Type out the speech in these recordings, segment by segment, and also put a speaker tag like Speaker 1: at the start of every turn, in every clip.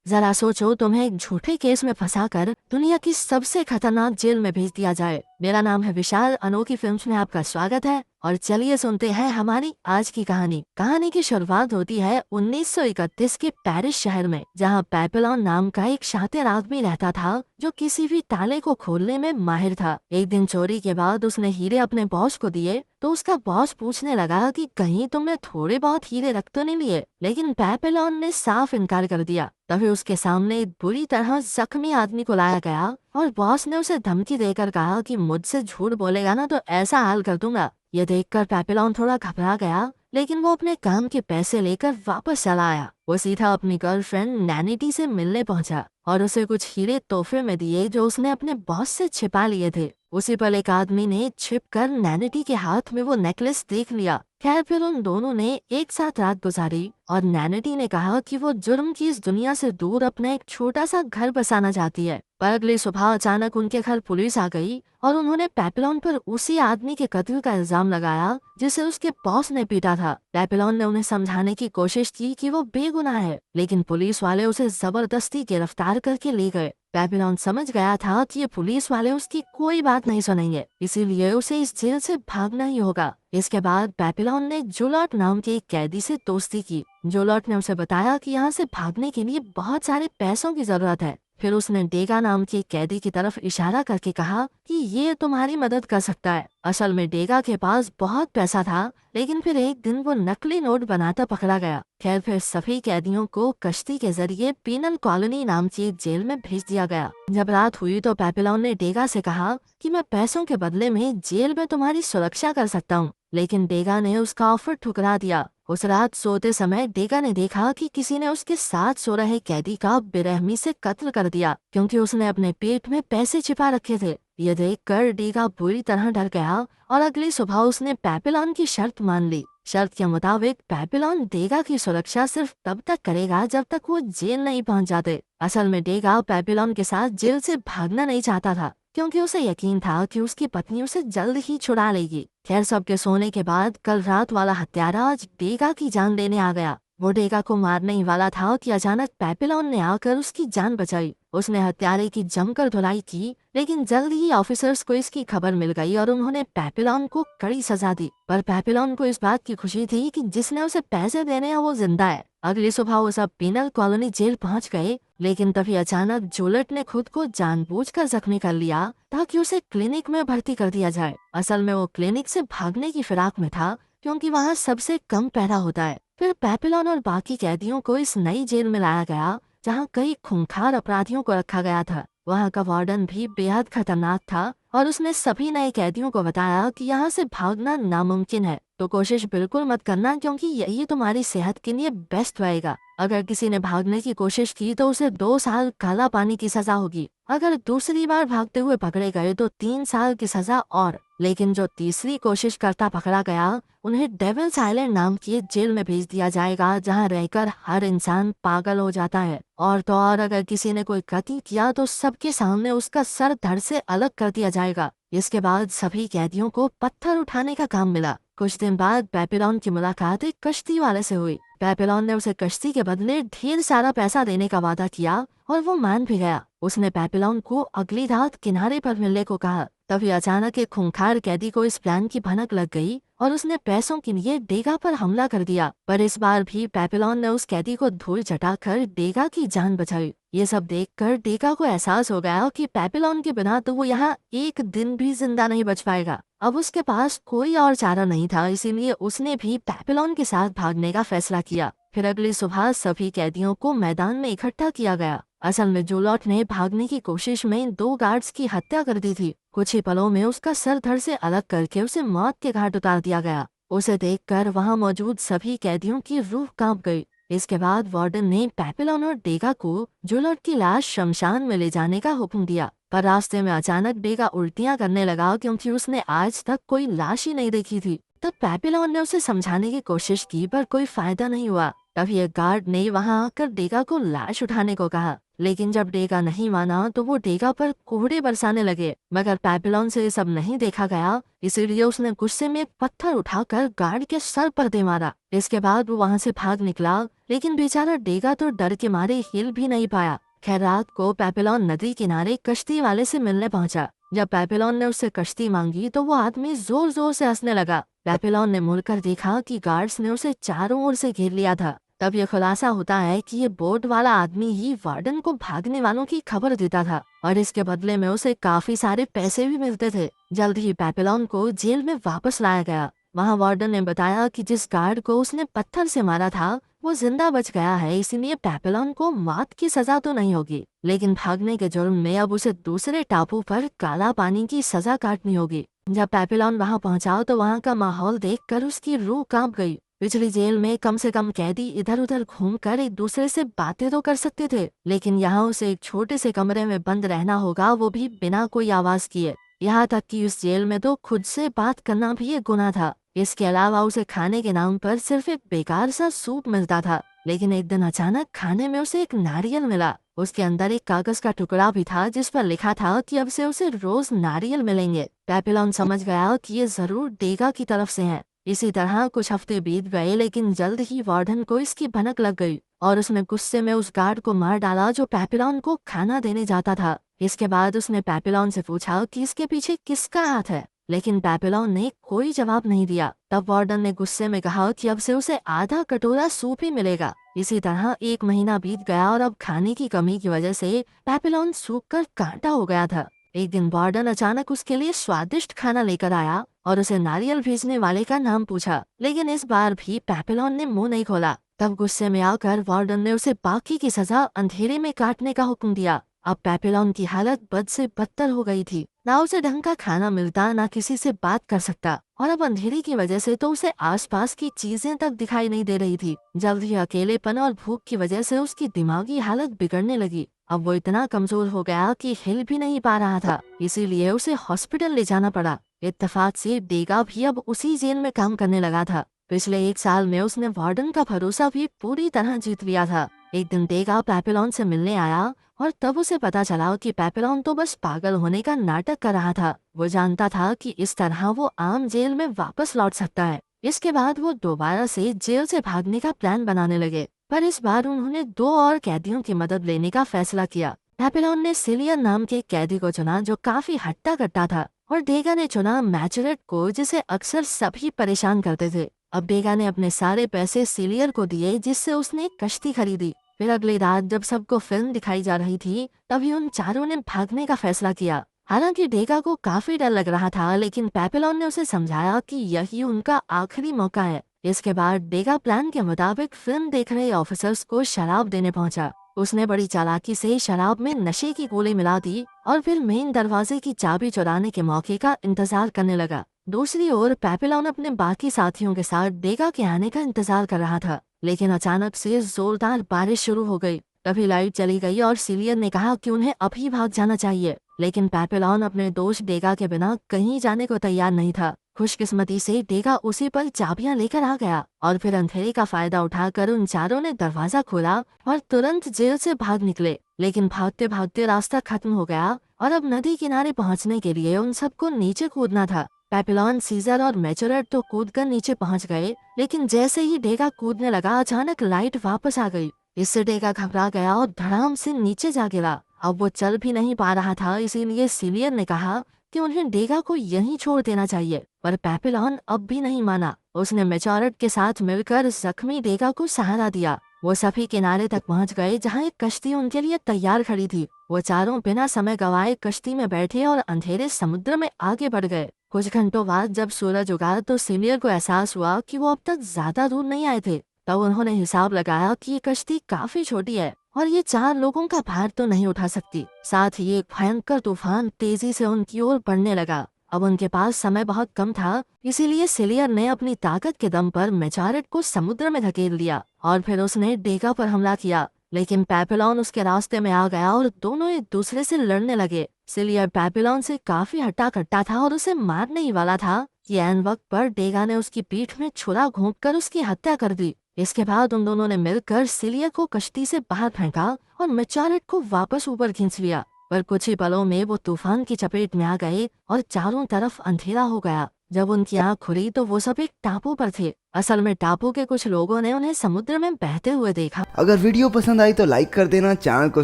Speaker 1: जरा सोचो, तुम्हें एक झूठे केस में फंसाकर दुनिया की सबसे खतरनाक जेल में भेज दिया जाए। मेरा नाम है विशाल, अनोखी फिल्म्स में आपका स्वागत है और चलिए सुनते हैं हमारी आज की कहानी। कहानी की शुरुआत होती है 1931 के पेरिस शहर में, जहां पेपेलॉन नाम का एक शातिर आदमी रहता था जो किसी भी ताले को खोलने में माहिर था। एक दिन चोरी के बाद उसने हीरे अपने बॉस को दिए तो उसका बॉस पूछने लगा कि कहीं तुमने थोड़े बहुत हीरे रख तो नहीं लिए, लेकिन पेपेलॉन ने साफ इनकार कर दिया। तभी उसके सामने एक बुरी तरह जख्मी आदमी को लाया गया और बॉस ने उसे धमकी देकर कहा कि मुझसे झूठ बोलेगा ना तो ऐसा हाल कर दूंगा। ये देखकर पेपेलॉन थोड़ा घबरा गया, लेकिन वो अपने काम के पैसे लेकर वापस चला आया। वो सीधा अपनी गर्लफ्रेंड नैनिटी से मिलने पहुंचा और उसे कुछ हीरे तोहफे में दिए जो उसने अपने बॉस से छिपा लिए थे। उसी पल एक आदमी ने छिपकर नैनिटी के हाथ में वो नेकलेस देख लिया। खैर, फिर उन दोनों ने एक साथ रात गुजारी और नैनिटी ने कहा कि वो जुर्म की इस दुनिया से दूर अपना एक छोटा सा घर बसाना चाहती है। पर अगली सुबह अचानक उनके घर पुलिस आ गई और उन्होंने पेपेलॉन पर उसी आदमी के कत्ल का इल्जाम लगाया जिसे उसके बॉस ने पीटा था। पेपेलॉन ने उन्हें समझाने की कोशिश की कि वो बेगुनाह है, लेकिन पुलिस वाले उसे जबरदस्ती गिरफ्तार करके ले गए। पेपेलॉन समझ गया था कि ये पुलिस वाले उसकी कोई बात नहीं सुनेंगे, इसीलिए उसे इस जेल से भागना ही होगा। इसके बाद पेपेलॉन ने जुलॉट नाम के एक कैदी से दोस्ती की। जुलॉट ने उसे बताया कि यहाँ से भागने के लिए बहुत सारे पैसों की जरूरत है। फिर उसने डेगा नाम के एक कैदी की तरफ इशारा करके कहा कि ये तुम्हारी मदद कर सकता है। असल में डेगा के पास बहुत पैसा था, लेकिन फिर एक दिन वो नकली नोट बनाता पकड़ा गया। खैर, फिर सभी कैदियों को कश्ती के जरिए पीनल कॉलोनी नाम की एक जेल में भेज दिया गया। जब रात हुई तो पेपेलॉन ने डेगा से कहा कि मैं पैसों के बदले में जेल में तुम्हारी सुरक्षा कर सकता हूँ, लेकिन डेगा ने उसका ऑफर ठुकरा दिया। उस रात सोते समय डेगा ने देखा कि किसी ने उसके साथ सो रहे कैदी का बेरहमी से कत्ल कर दिया, क्योंकि उसने अपने पेट में पैसे छिपा रखे थे। ये देखकर डेगा बुरी तरह डर गया और अगली सुबह उसने पेपेलॉन की शर्त मान ली। शर्त के मुताबिक पेपेलॉन डेगा की सुरक्षा सिर्फ तब तक करेगा जब तक वो जेल नहीं पहुंच जाते। असल में डेगा पेपेलॉन के साथ जेल से भागना नहीं चाहता था, क्योंकि उसे यकीन था कि उसकी पत्नी उसे जल्द ही छुड़ा लेगी। खैर, सबके सोने के बाद कल रात वाला हत्यारा आज डेगा की जान लेने आ गया। वो डेगा को मारने ही वाला था कि अचानक पेपेलॉन ने आकर उसकी जान बचाई। उसने हत्यारे की जमकर धुलाई की, लेकिन जल्द ही ऑफिसर्स को इसकी खबर मिल गई और उन्होंने पेपेलॉन को कड़ी सजा दी। पर पेपेलॉन को इस बात की खुशी थी कि जिसने उसे पैसे देने हैं वो जिंदा है। अगली सुबह वो सब पीनल कॉलोनी जेल पहुंच गए, लेकिन तभी अचानक जूलियट ने खुद को जानबूझकर जख्मी कर लिया ताकि उसे क्लिनिक में भर्ती कर दिया जाए। असल में वो क्लिनिक से भागने की फिराक में था, क्योंकि वहाँ सबसे कम पहरा होता है। फिर पेपेलॉन और बाकी कैदियों को इस नई जेल में लाया गया, जहाँ कई खूंखार अपराधियों को रखा गया था। वहाँ का वार्डन भी बेहद खतरनाक था और उसने सभी नए कैदियों को बताया कि यहाँ से भागना नामुमकिन है, तो कोशिश बिल्कुल मत करना, क्योंकि यही तुम्हारी सेहत के लिए बेस्ट रहेगा। अगर किसी ने भागने की कोशिश की तो उसे 2 साल काला पानी की सजा होगी। अगर दूसरी बार भागते हुए पकड़े गए तो 3 साल की सजा और, लेकिन जो तीसरी कोशिश करता पकड़ा गया उन्हें डेविल्स आइलैंड नाम की एक जेल में भेज दिया जाएगा, जहां रहकर हर इंसान पागल हो जाता है। और तो और, अगर किसी ने कोई कत्ल किया तो सबके सामने उसका सर धड़ से अलग कर दिया जाएगा। इसके बाद सभी कैदियों को पत्थर उठाने का काम मिला। कुछ दिन बाद पेपेलॉन की मुलाकात एक कश्ती वाले से हुई। पेपेलॉन ने उसे कश्ती के बदले ढेर सारा पैसा देने का वादा किया और वो मान भी गया। उसने पेपेलॉन को अगली रात किनारे पर मिलने को कहा। तभी अचानक एक खूंखार कैदी को इस प्लान की भनक लग गई और उसने पैसों के लिए डेगा पर हमला कर दिया। पर इस बार भी पेपेलॉन ने उस कैदी को धूल चटाकर डेगा की जान बचाई। ये सब देखकर डेगा को एहसास हो गया कि पेपेलॉन के बिना तो वो यहाँ एक दिन भी जिंदा नहीं बच पाएगा। अब उसके पास कोई और चारा नहीं था, इसीलिए उसने भी पेपेलॉन के साथ भागने का फैसला किया। फिर अगली सुबह सभी कैदियों को मैदान में इकट्ठा किया गया। असल में जूलियट ने भागने की कोशिश में 2 गार्ड्स की हत्या कर दी थी। कुछ ही पलों में उसका सर धड़ से अलग करके उसे मौत के घाट उतार दिया गया। उसे देखकर वहां मौजूद सभी कैदियों की रूह कांप गई। इसके बाद वार्डन ने पेपेलॉन और डेगा को जूलियट की लाश शमशान में ले जाने का हुक्म दिया। पर रास्ते में अचानक डेगा उल्टियां करने लगा, क्योंकि उसने आज तक कोई लाश ही नहीं देखी थी। तब पेपेलॉन ने उसे समझाने की कोशिश की, पर कोई फायदा नहीं हुआ। तभी एक गार्ड ने वहां आकर डेगा को लाश उठाने को कहा, लेकिन जब डेगा नहीं माना तो वो डेगा पर कोहरे बरसाने लगे। मगर पेपिलोन से ये सब नहीं देखा गया, इसीलिए उसने गुस्से में एक पत्थर उठाकर गार्ड के सर पर दे मारा। इसके बाद वो वहां से भाग निकला, लेकिन बेचारा डेगा तो डर के मारे हिल भी नहीं पाया। खैर रात को पेपिलोन नदी किनारे कश्ती वाले से मिलने पहुंचा। जब पेपिलोन ने उससे कश्ती मांगी तो वो आदमी जोर जोर से हंसने लगा। पेपिलोन ने मुड़कर देखा कि गार्ड्स ने उसे चारों ओर से घेर लिया था। तब ये खुलासा होता है कि ये बोट वाला आदमी ही वार्डन को भागने वालों की खबर देता था और इसके बदले में उसे काफी सारे पैसे भी मिलते थे। जल्द ही पेपिलोन को जेल में वापस लाया गया। वहाँ वार्डन ने बताया कि जिस गार्ड को उसने पत्थर से मारा था वो जिंदा बच गया है, इसीलिए पेपिलोन को मौत की सजा तो नहीं होगी, लेकिन भागने के जुर्म में अब उसे दूसरे टापू पर काला पानी की सजा काटनी होगी। जब पेपिलोन वहाँ पहुँचा तो वहाँ का माहौल देखकर उसकी रूह कांप गई। पिछली जेल में कम से कम कैदी इधर उधर घूमकर एक दूसरे से बातें तो कर सकते थे, लेकिन यहाँ उसे एक छोटे से कमरे में बंद रहना होगा, वो भी बिना कोई आवाज किए। यहाँ तक कि उस जेल में तो खुद से बात करना भी एक गुनाह था। इसके अलावा उसे खाने के नाम पर सिर्फ एक बेकार सा सूप मिलता था। लेकिन एक दिन अचानक खाने में उसे एक नारियल मिला। उसके अंदर एक कागज का टुकड़ा भी था जिस पर लिखा था कि अब से उसे रोज नारियल मिलेंगे। पेपिलोन समझ गया कि ये जरूर डेगा की तरफ से है। इसी तरह कुछ हफ्ते बीत गए, लेकिन जल्द ही वार्डन को इसकी भनक लग गई और उसने गुस्से में उस गार्ड को मार डाला जो पेपिलोन को खाना देने जाता था। इसके बाद उसने पेपिलोन से पूछा कि इसके पीछे किसका हाथ है, लेकिन पेपिलोन ने कोई जवाब नहीं दिया। तब वार्डन ने गुस्से में कहा कि अब से उसे आधा कटोरा सूप ही मिलेगा। इसी तरह 1 महीना बीत गया और अब खाने की कमी की वजह से पेपिलोन सूख कर कांटा हो गया था। एक दिन वार्डन अचानक उसके लिए स्वादिष्ट खाना लेकर आया और उसे नारियल भेजने वाले का नाम पूछा, लेकिन इस बार भी पेपिलोन ने मुंह नहीं खोला। तब गुस्से में आकर वार्डन ने उसे बाकी की सजा अंधेरे में काटने का हुक्म दिया। अब पेपिलोन की हालत बद से बदतर हो गई थी। ना उसे ढंग का खाना मिलता, ना किसी से बात कर सकता, और अब अंधेरे की वजह से तो उसे आसपास की चीजें तक दिखाई नहीं दे रही थी। जल्द ही अकेलेपन और भूख की वजह से उसकी दिमागी हालत बिगड़ने लगी। अब वो इतना कमजोर हो गया कि हिल भी नहीं पा रहा था, इसीलिए उसे हॉस्पिटल ले जाना पड़ा। इत्तेफाक से डेगा भी अब उसी जेल में काम करने लगा था। पिछले 1 साल में उसने वार्डन का भरोसा भी पूरी तरह जीत लिया था। एक दिन डेगा पेपिलोन से मिलने आया और तब उसे पता चला कि पेपिलोन तो बस पागल होने का नाटक कर रहा था। वो जानता था कि इस तरह वो आम जेल में वापस लौट सकता है। इसके बाद वो दोबारा से जेल से भागने का प्लान बनाने लगे, पर इस बार उन्होंने 2 और कैदियों की मदद लेने का फैसला किया। पेपिलोन ने सिलियन नाम के कैदी को चुना जो काफी हट्टा कट्टा था, और डेगा ने चुना मैचरेट को जिसे अक्सर सभी परेशान करते थे। अब डेगा ने अपने सारे पैसे सिलियर को दिए जिससे उसने एक कश्ती खरीदी। फिर अगली रात जब सबको फिल्म दिखाई जा रही थी तभी उन चारों ने भागने का फैसला किया। हालांकि डेगा को काफी डर लग रहा था, लेकिन पेपिलोन ने उसे समझाया कि यही उनका आखिरी मौका है। इसके बाद डेगा प्लान के मुताबिक फिल्म देख रहे ऑफिसर्स को शराब देने पहुंचा। उसने बड़ी चालाकी से शराब में नशे की गोली मिला दी और फिर मेन दरवाजे की चाबी चुराने के मौके का इंतजार करने लगा। दूसरी ओर पेपिलोन अपने बाकी साथियों के साथ डेगा के आने का इंतजार कर रहा था, लेकिन अचानक से जोरदार बारिश शुरू हो गई। तभी लाइट चली गई और सिलियन ने कहा कि उन्हें अभी भाग जाना चाहिए, लेकिन पेपिलोन अपने दोस्त डेगा के बिना कहीं जाने को तैयार नहीं था। खुशकिस्मती से डेगा उसी पर चाबियां लेकर आ गया और फिर अंधेरे का फायदा उठाकर उन चारों ने दरवाजा खोला और तुरंत जेल से भाग निकले। लेकिन भागते भागते रास्ता खत्म हो गया और अब नदी किनारे पहुंचने के लिए उन सबको नीचे कूदना था। पेपिलोन, सीजर और मैचुरेट तो कूदकर नीचे पहुंच गए, लेकिन जैसे ही डेगा कूदने लगा अचानक लाइट वापस आ गई। इससे डेगा घबरा गया और धड़ाम से नीचे जा गिरा। अब वो चल भी नहीं पा रहा था, इसीलिए सिलियर ने कहा कि उन्हें डेगा को यहीं छोड़ देना चाहिए, पर पेपिलोन अब भी नहीं माना। उसने मैचुरेट के साथ मिलकर जख्मी डेगा को सहारा दिया। वो सभी किनारे तक पहुंच गए जहां एक कश्ती उनके लिए तैयार खड़ी थी। वो चारों बिना समय गवाए कश्ती में बैठे और अंधेरे समुद्र में आगे बढ़ गए। कुछ घंटों बाद जब सूरज उगा तो सिलियर को एहसास हुआ कि वो अब तक ज्यादा दूर नहीं आए थे। तब उन्होंने हिसाब लगाया कि ये कश्ती काफी छोटी है और ये 4 लोगों का भार तो नहीं उठा सकती। साथ ही एक भयंकर तूफान तेजी से उनकी ओर बढ़ने लगा। अब उनके पास समय बहुत कम था, इसीलिए सिलियर ने अपनी ताकत के दम पर मैचुरेट को समुद्र में धकेल दिया और फिर उसने डेगा पर हमला किया। लेकिन पेपिलोन उसके रास्ते में आ गया और दोनों एक दूसरे से लड़ने लगे। सिलियर पेपिलोन से काफी हट्टा कट्टा था और उसे मारने ही वाला था कि ऐन वक्त पर डेगा ने उसकी पीठ में छुरा घोंपकर उसकी हत्या कर दी। इसके बाद उन दोनों ने मिलकर सिलिया को कश्ती से बाहर फेंका और मेचार्ट को वापस ऊपर खींच लिया। पर कुछ ही पलों में वो तूफान की चपेट में आ गए और चारों तरफ अंधेरा हो गया। जब उनकी आंख खुली तो वो सब एक टापू पर थे। असल में टापू के कुछ लोगों ने उन्हें समुद्र में बहते हुए देखा।
Speaker 2: अगर वीडियो पसंद आई तो लाइक कर देना, चैनल को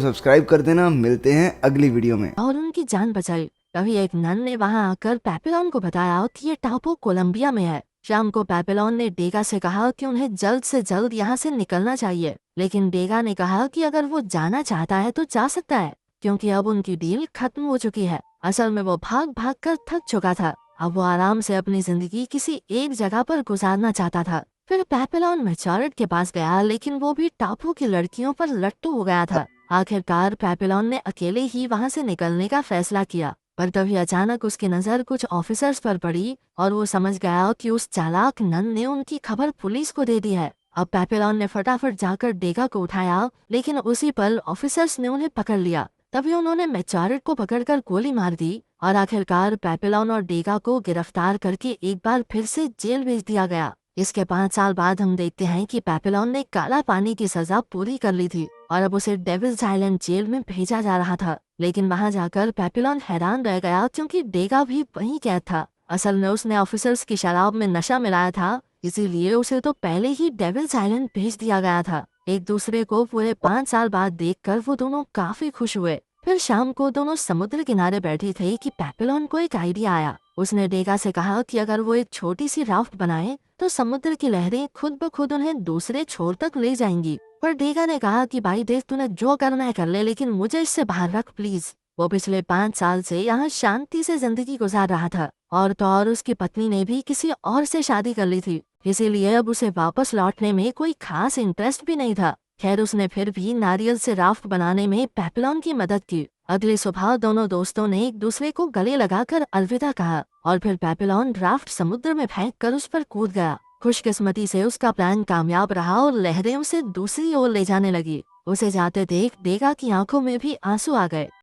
Speaker 2: सब्सक्राइब कर देना। मिलते हैं अगली वीडियो में।
Speaker 1: और उनकी जान बचाई। तभी एक नन ने वहां आकर पेपिलोन को बताया कि ये टापू कोलंबिया में है। शाम को पेपिलोन ने डेगा से कहा कि उन्हें जल्द से जल्द यहाँ से निकलना चाहिए, लेकिन डेगा ने कहा कि अगर वो जाना चाहता है तो जा सकता है, क्योंकि अब उनकी डील खत्म हो चुकी है। असल में वो भाग भाग कर थक चुका था। अब वो आराम से अपनी जिंदगी किसी एक जगह पर गुजारना चाहता था। फिर पेपिलोन मेचार्ट के पास गया, लेकिन वो भी टापू की लड़कियों पर लट्टू हो गया था। आखिरकार पेपिलोन ने अकेले ही वहाँ से निकलने का फैसला किया। पर तभी अचानक उसकी नजर कुछ ऑफिसर्स पर पड़ी और वो समझ गया कि उस चालाक नन ने उनकी खबर पुलिस को दे दी है। अब पेपिलोन ने फटाफट जाकर डेगा को उठाया, लेकिन उसी पल ऑफिसर्स ने उन्हें पकड़ लिया। तभी उन्होंने मेचार्ट को पकड़कर गोली मार दी और आखिरकार पेपिलोन और डेगा को गिरफ्तार करके एक बार फिर से जेल भेज दिया गया। इसके 5 साल बाद हम देखते हैं कि पेपिलोन ने काला पानी की सजा पूरी कर ली थी और अब उसे डेविल्स आइलैंड जेल में भेजा जा रहा था। लेकिन वहां जाकर पेपिलोन हैरान रह गया, क्योंकि डेगा भी वहीं कैद था। असल में उसने ऑफिसर्स की शराब में नशा मिलाया था, इसीलिए उसे तो पहले ही डेविल्स आइलैंड भेज दिया गया था। एक दूसरे को पूरे 5 साल बाद देखकर वो दोनों काफी खुश हुए। फिर शाम को दोनों समुद्र किनारे बैठे थे कि पेपिलोन को एक आइडिया आया। उसने डेगा से कहा कि अगर वो एक छोटी सी राफ्ट बनाए तो समुद्र की लहरें खुद ब खुद उन्हें दूसरे छोर तक ले जाएंगी। पर डेगा ने कहा कि भाई देख, तूने जो करना है कर ले, लेकिन मुझे इससे बाहर रख प्लीज। वो पिछले 5 साल से यहाँ शांति से जिंदगी गुजार रहा था, और तो और उसकी पत्नी ने भी किसी और से शादी कर ली थी, इसीलिए अब उसे वापस लौटने में कोई खास इंटरेस्ट भी नहीं था। खैर, उसने फिर भी नारियल से राफ्ट बनाने में पेपिलोन की मदद की। अगली सुबह दोनों दोस्तों ने एक दूसरे को गले लगाकर अलविदा कहा और फिर पेपिलोन राफ्ट समुद्र में फेंक कर उस पर कूद गया। खुशकिस्मती से उसका प्लान कामयाब रहा और लहरें उसे दूसरी ओर ले जाने लगी। उसे जाते देख डेगा की आंखों में भी आंसू आ गए।